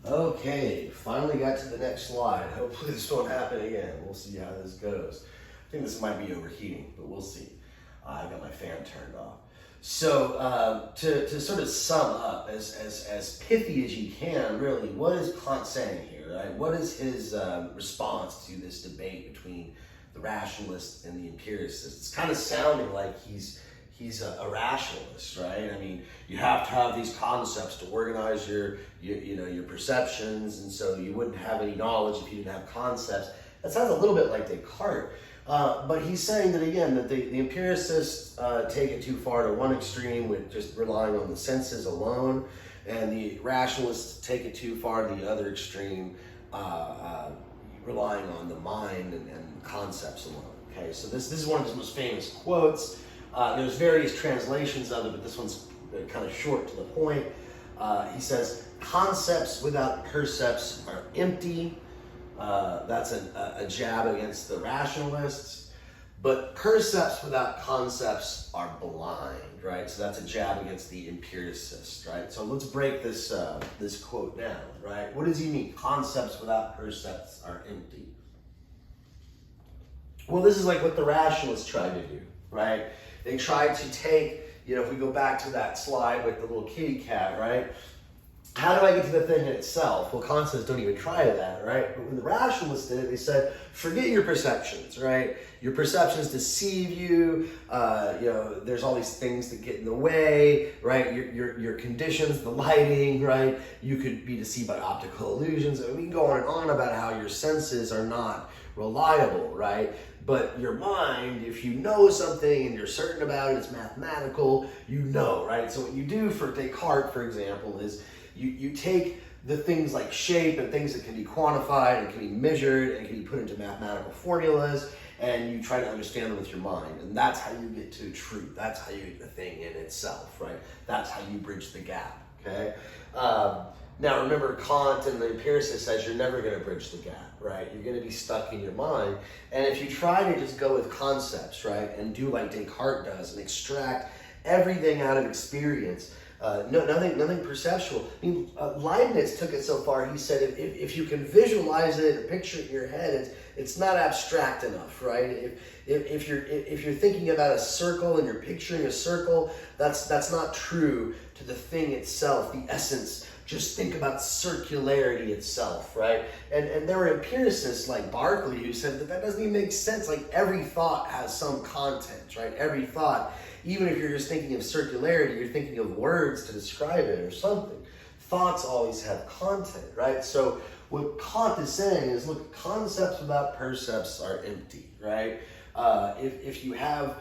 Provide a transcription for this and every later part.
Okay, finally got to the next slide. Hopefully this won't happen again. We'll see how this goes. I think this might be overheating, but we'll see. I got my fan turned off. So to sort of sum up as pithy as you can, really, what is Kant saying here, right? What is his response to this debate between the rationalists and the empiricists? It's kind of sounding like he's a rationalist, right? I mean, you have to have these concepts to organize your perceptions, and so you wouldn't have any knowledge if you didn't have concepts. That sounds a little bit like Descartes, but he's saying that again, that the empiricists take it too far to one extreme with just relying on the senses alone, and the rationalists take it too far to the other extreme, relying on the mind and concepts alone. Okay, so this is one of his most famous quotes. There's various translations of it, but this one's kind of short to the point. He says, "Concepts without percepts are empty." That's a jab against the rationalists. But percepts without concepts are blind, right? So that's a jab against the empiricists, right? So let's break this quote down, right? What does he mean? Concepts without percepts are empty. Well, this is like what the rationalists try to do, right? They try to take, if we go back to that slide with the little kitty cat, right? How do I get to the thing in itself? Well, Kant says don't even try that, right? But when the rationalists did it, they said, forget your perceptions, right? Your perceptions deceive you. There's all these things that get in the way, right? Your conditions, the lighting, right? You could be deceived by optical illusions. I mean, we can go on and on about how your senses are not reliable, right? But your mind, if you know something and you're certain about it, it's mathematical, right? So what you do for Descartes, for example, is you take the things like shape and things that can be quantified and can be measured and can be put into mathematical formulas, and you try to understand them with your mind. And that's how you get to truth. That's how you get the thing in itself, right? That's how you bridge the gap, okay? Now remember, Kant and the empiricist says you're never going to bridge the gap, right? You're going to be stuck in your mind. And if you try to just go with concepts, right, and do like Descartes does and extract everything out of experience, nothing perceptual. I mean, Leibniz took it so far. He said if you can visualize it or picture it in your head, it's not abstract enough, right? If you're thinking about a circle and you're picturing a circle, that's not true to the thing itself, the essence. Just think about circularity itself, right? And there were empiricists like Berkeley who said that doesn't even make sense. Like every thought has some content, right? Every thought, even if you're just thinking of circularity, you're thinking of words to describe it or something. Thoughts always have content, right? So what Kant is saying is, look, concepts without percepts are empty, right? If you have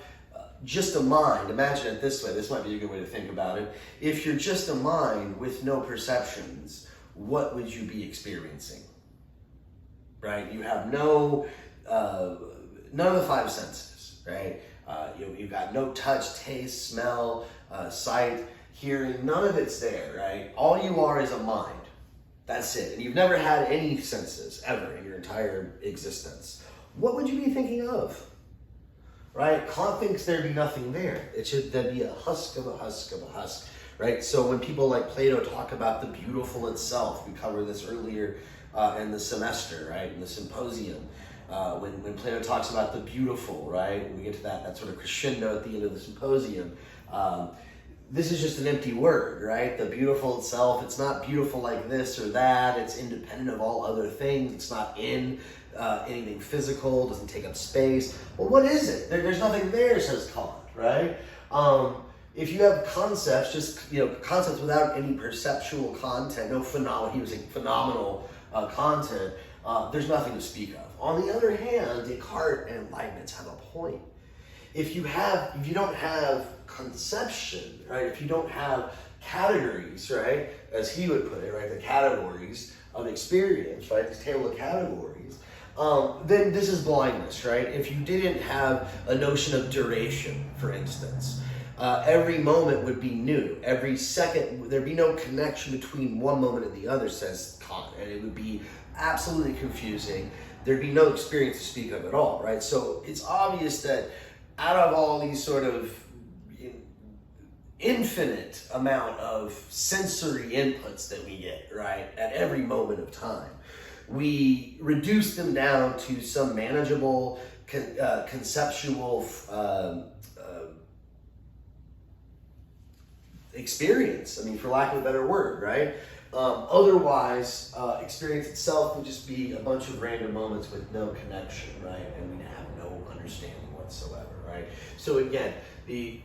just a mind, imagine it this way, this might be a good way to think about it. If you're just a mind with no perceptions, what would you be experiencing? Right? You have none of the five senses, right? You've got no touch, taste, smell, sight, hearing, none of it's there, right? All you are is a mind. That's it. And you've never had any senses ever in your entire existence. What would you be thinking of? Right? Kant thinks there'd be nothing there. There'd be a husk of a husk of a husk, right? So when people like Plato talk about the beautiful itself, we covered this earlier in the semester, right? In the symposium, when Plato talks about the beautiful, right? We get to that sort of crescendo at the end of the symposium. This is just an empty word, right? The beautiful itself, it's not beautiful like this or that. It's independent of all other things. It's not in anything physical, doesn't take up space. Well, what is it? There's nothing there, says Kant, right? If you have concepts, just concepts without any perceptual content, no phenomenal, he was saying phenomenal content, there's nothing to speak of. On the other hand, Descartes and Leibniz have a point. If you don't have conception, right? If you don't have categories, right? As he would put it, right? The categories of experience, right? This table of categories. Then this is blindness, right? If you didn't have a notion of duration, for instance, every moment would be new. Every second, there'd be no connection between one moment and the other, says Kant, and it would be absolutely confusing. There'd be no experience to speak of at all, right? So it's obvious that out of all these sort of infinite amount of sensory inputs that we get, right, at every moment of time. We reduce them down to some manageable, conceptual experience. I mean, for lack of a better word, right? Otherwise, experience itself would just be a bunch of random moments with no connection, right? And we'd have no understanding whatsoever, right? So again, the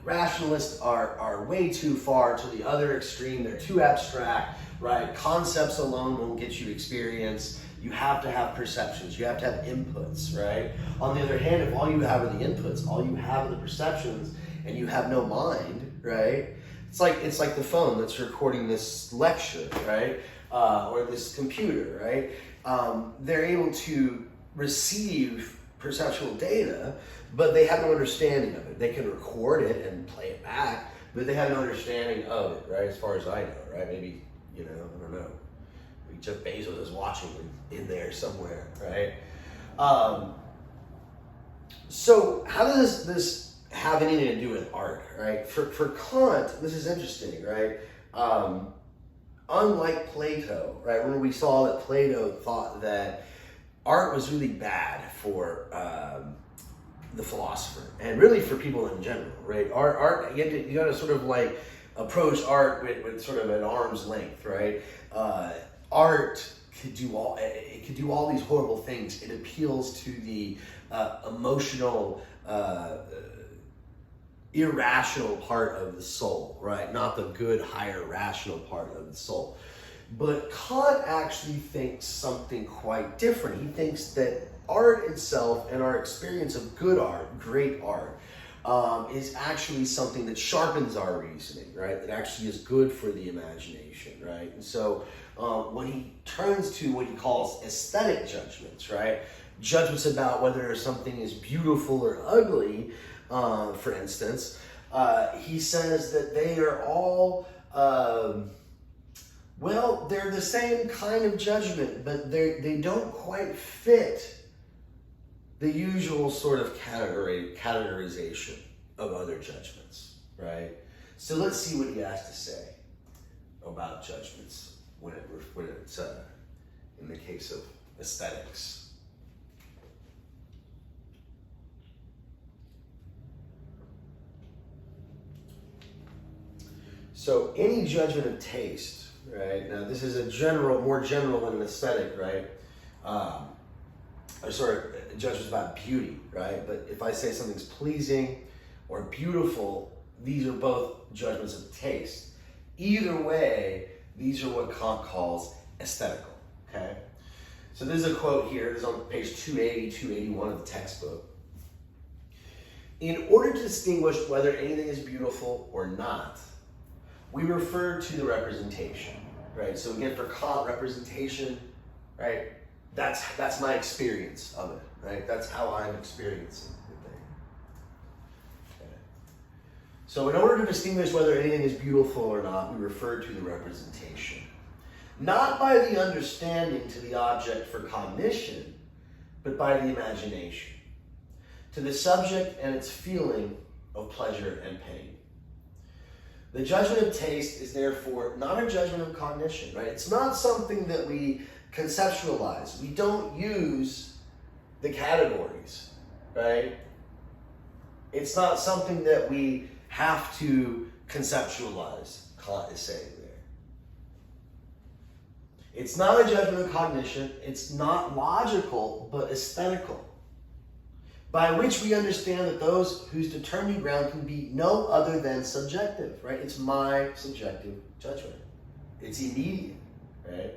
rationalists are way too far to the other extreme. They're too abstract, right? Concepts alone won't get you experience. You have to have perceptions. You have to have inputs, right? On the other hand, if all you have are the inputs, all you have are the perceptions, and you have no mind, right? It's like the phone that's recording this lecture, right? Or this computer, right? They're able to receive perceptual data, but they have no understanding of it. They can record it and play it back, but they have no understanding of it, right? As far as I know, right? Maybe, I don't know. Maybe Jeff Bezos is watching in there somewhere, right? So how does this have anything to do with art, right? For Kant, this is interesting, right? Unlike Plato, right? Remember we saw that Plato thought that art was really bad for the philosopher, and really for people in general, right? Art you got to sort of like approach art with sort of an arm's length, right? Art could do all these horrible things. It appeals to the emotional, irrational part of the soul, right? Not the good, higher, rational part of the soul. But Kant actually thinks something quite different. He thinks that art itself and our experience of good art, great art, is actually something that sharpens our reasoning, right? That actually is good for the imagination, right? And so when he turns to what he calls aesthetic judgments, right? Judgments about whether something is beautiful or ugly, for instance, he says that they are all, they're the same kind of judgment, but they don't quite fit the usual sort of categorization of other judgments, right? So let's see what he has to say about judgments when it's in the case of aesthetics. So any judgment of taste, right? Now this is more general than an aesthetic, right? Or sort of judgments about beauty, right? But if I say something's pleasing or beautiful, these are both judgments of taste. Either way, these are what Kant calls aesthetical, okay? So there's a quote here. It's on page 280, 281 of the textbook. In order to distinguish whether anything is beautiful or not, we refer to the representation, right? So again, for Kant, representation, right? That's my experience of it, right? That's how I'm experiencing the thing. Okay. So in order to distinguish whether anything is beautiful or not, we refer to the representation. Not by the understanding to the object for cognition, but by the imagination, to the subject and its feeling of pleasure and pain. The judgment of taste is therefore not a judgment of cognition, right? It's not something that we conceptualize. We don't use the categories, right? It's not something that we have to conceptualize, Kant is saying there. It's not a judgment of cognition. It's not logical, but aesthetical, by which we understand that those whose determining ground can be no other than subjective, right? It's my subjective judgment. It's immediate, right?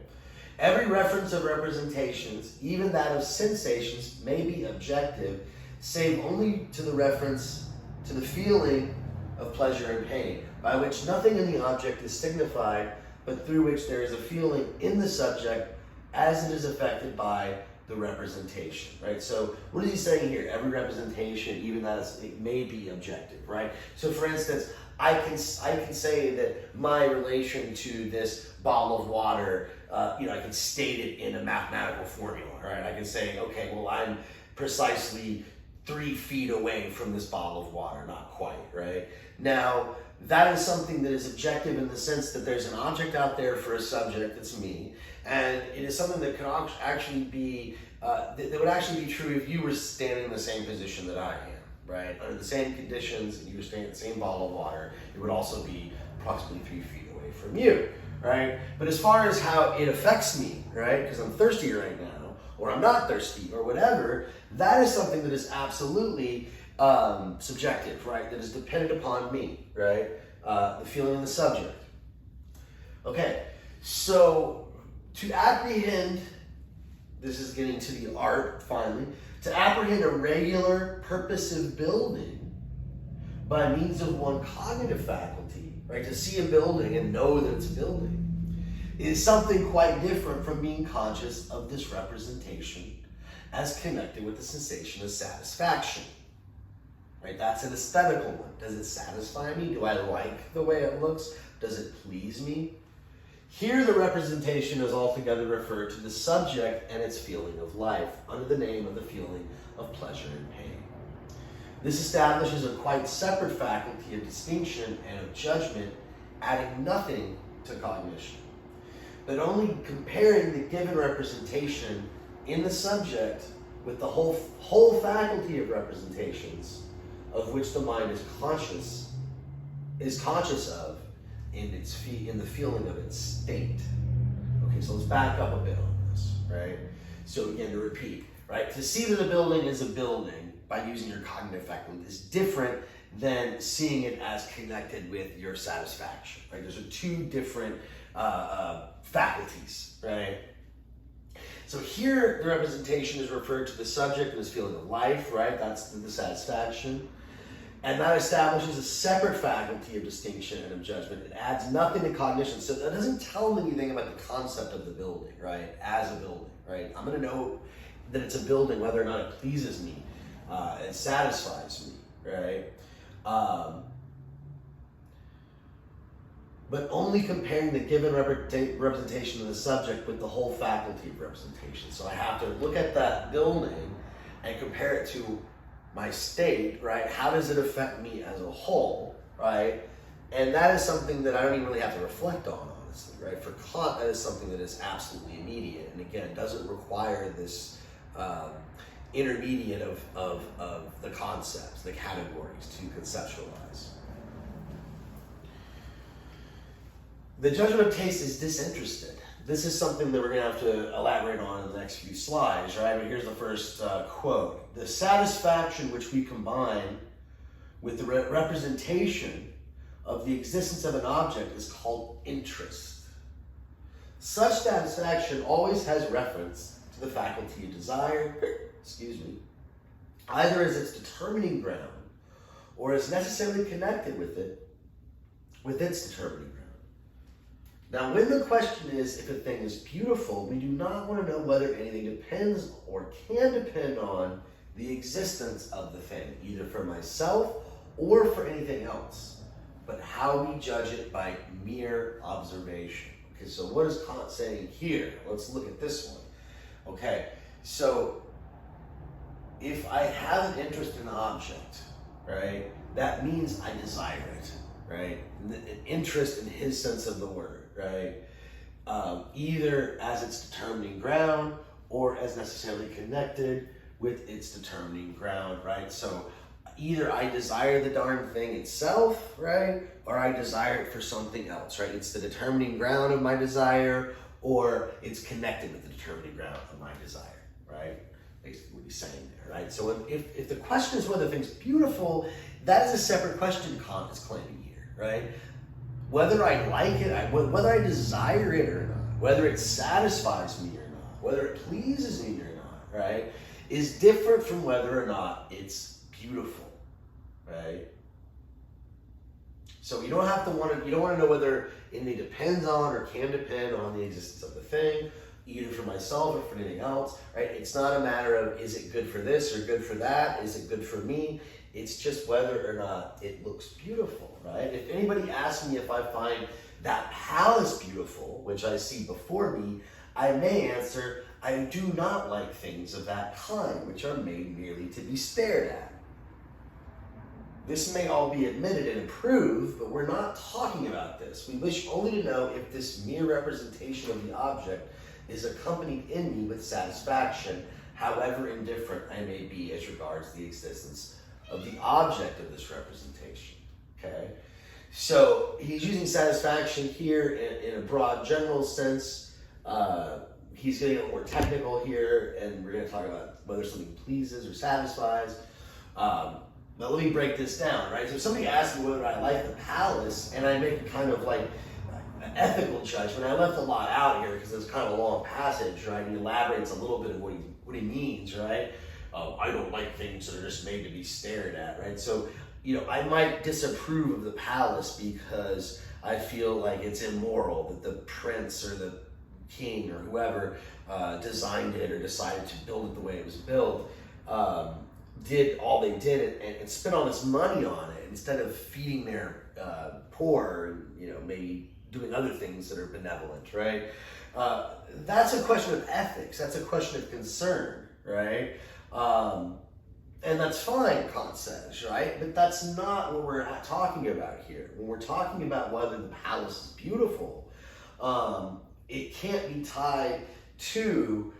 Every reference of representations, even that of sensations, may be objective, save only to the reference to the feeling of pleasure and pain, by which nothing in the object is signified, but through which there is a feeling in the subject as it is affected by the representation, right? So what is he saying here? Every representation, even as it may be objective, right? So for instance, I can say that my relation to this bottle of water, I can state it in a mathematical formula, right? I can say, okay, well, I'm precisely 3 feet away from this bottle of water, not quite, right? Now, that is something that is objective in the sense that there's an object out there for a subject that's me, and it is something that can actually be, that would actually be true if you were standing in the same position that I am, right? Under the same conditions, and you were standing in the same bottle of water, it would also be approximately 3 feet away from you, right? But as far as how it affects me, right, because I'm thirsty right now, or I'm not thirsty, or whatever, that is something that is absolutely subjective, right? That is dependent upon me, right? The feeling of the subject. Okay, so to apprehend, this is getting to the art finally, to apprehend a regular purposive building by means of one cognitive faculty, right? To see a building and know that it's a building is something quite different from being conscious of this representation as connected with the sensation of satisfaction. Right? That's an aesthetical one. Does it satisfy me? Do I like the way it looks? Does it please me? Here the representation is altogether referred to the subject and its feeling of life under the name of the feeling of pleasure and pain. This establishes a quite separate faculty of distinction and of judgment, adding nothing to cognition, but only comparing the given representation in the subject with the whole faculty of representations of which the mind is conscious of in the feeling of its state. Okay, so let's back up a bit on this, right? So again, to repeat, right? To see that a building is a building by using your cognitive faculty is different than seeing it as connected with your satisfaction, right? Those are two different faculties, right? So here, the representation is referred to the subject and his feeling of life, right? That's the satisfaction. And that establishes a separate faculty of distinction and of judgment. It adds nothing to cognition. So that doesn't tell me anything about the concept of the building, right? As a building, right? I'm going to know that it's a building whether or not it pleases me, it satisfies me, right? But only comparing the given representation of the subject with the whole faculty of representation. So I have to look at that building and compare it to my state, right? How does it affect me as a whole, right? And that is something that I don't even really have to reflect on, honestly, right? For Kant, that is something that is absolutely immediate. And again, doesn't require this intermediate of the concepts, the categories to conceptualize. The judgment of taste is disinterested. This is something that we're going to have to elaborate on in the next few slides, right? But here's the first quote. The satisfaction which we combine with the representation of the existence of an object is called interest. Such satisfaction always has reference to the faculty of desire, either as its determining ground or as necessarily connected with its determining ground. Now, when the question is if a thing is beautiful, we do not want to know whether anything depends or can depend on the existence of the thing, either for myself or for anything else, but how we judge it by mere observation. Okay, so what is Kant saying here? Let's look at this one. Okay, so if I have an interest in an object, right, that means I desire it, right? An interest in his sense of the word. Right? Either as its determining ground or as necessarily connected with its determining ground, right? So either I desire the darn thing itself, right? Or I desire it for something else, right? It's the determining ground of my desire or it's connected with the determining ground of my desire, right? Basically what he's saying there, right? So if the question is whether the thing's beautiful, that is a separate question Kant is claiming here, right? Whether I like it, whether I desire it or not, whether it satisfies me or not, whether it pleases me or not, right, is different from whether or not it's beautiful, right? So you don't want to know whether anything depends on or can depend on the existence of the thing, either for myself or for anything else, right? It's not a matter of is it good for this or good for that, is it good for me? It's just whether or not it looks beautiful, right? If anybody asks me if I find that palace beautiful, which I see before me, I may answer, I do not like things of that kind, which are made merely to be stared at. This may all be admitted and approved, but we're not talking about this. We wish only to know if this mere representation of the object is accompanied in me with satisfaction, however indifferent I may be as regards the existence of the object of this representation. Okay? So he's using satisfaction here in a broad general sense. He's getting a little more technical here, and we're going to talk about whether something pleases or satisfies. But let me break this down, right? So if somebody asks me whether I like the palace, and I make a kind of like an ethical judgment, I left a lot out here because it's kind of a long passage, right? He elaborates a little bit of what he means, right? I don't like things that are just made to be stared at, right? So, I might disapprove of the palace because I feel like it's immoral that the prince or the king or whoever designed it or decided to build it the way it was built, did all they did and spent all this money on it instead of feeding their poor and maybe doing other things that are benevolent, right? That's a question of ethics. That's a question of concern, right? And that's fine, Kant says, right? But that's not what we're talking about here. When we're talking about whether the palace is beautiful, it can't be tied to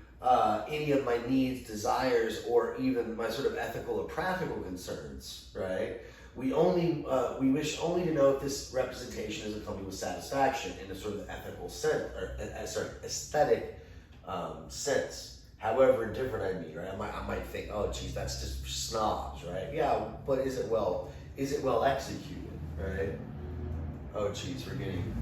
any of my needs, desires, or even my sort of ethical or practical concerns, right? We wish only to know if this representation is accompanied with satisfaction in a sort of ethical sense, or aesthetic sense. However different I mean, right? I might think, oh, geez, that's just for snobs, right? Yeah, but is it well executed, right? Oh, geez, we're getting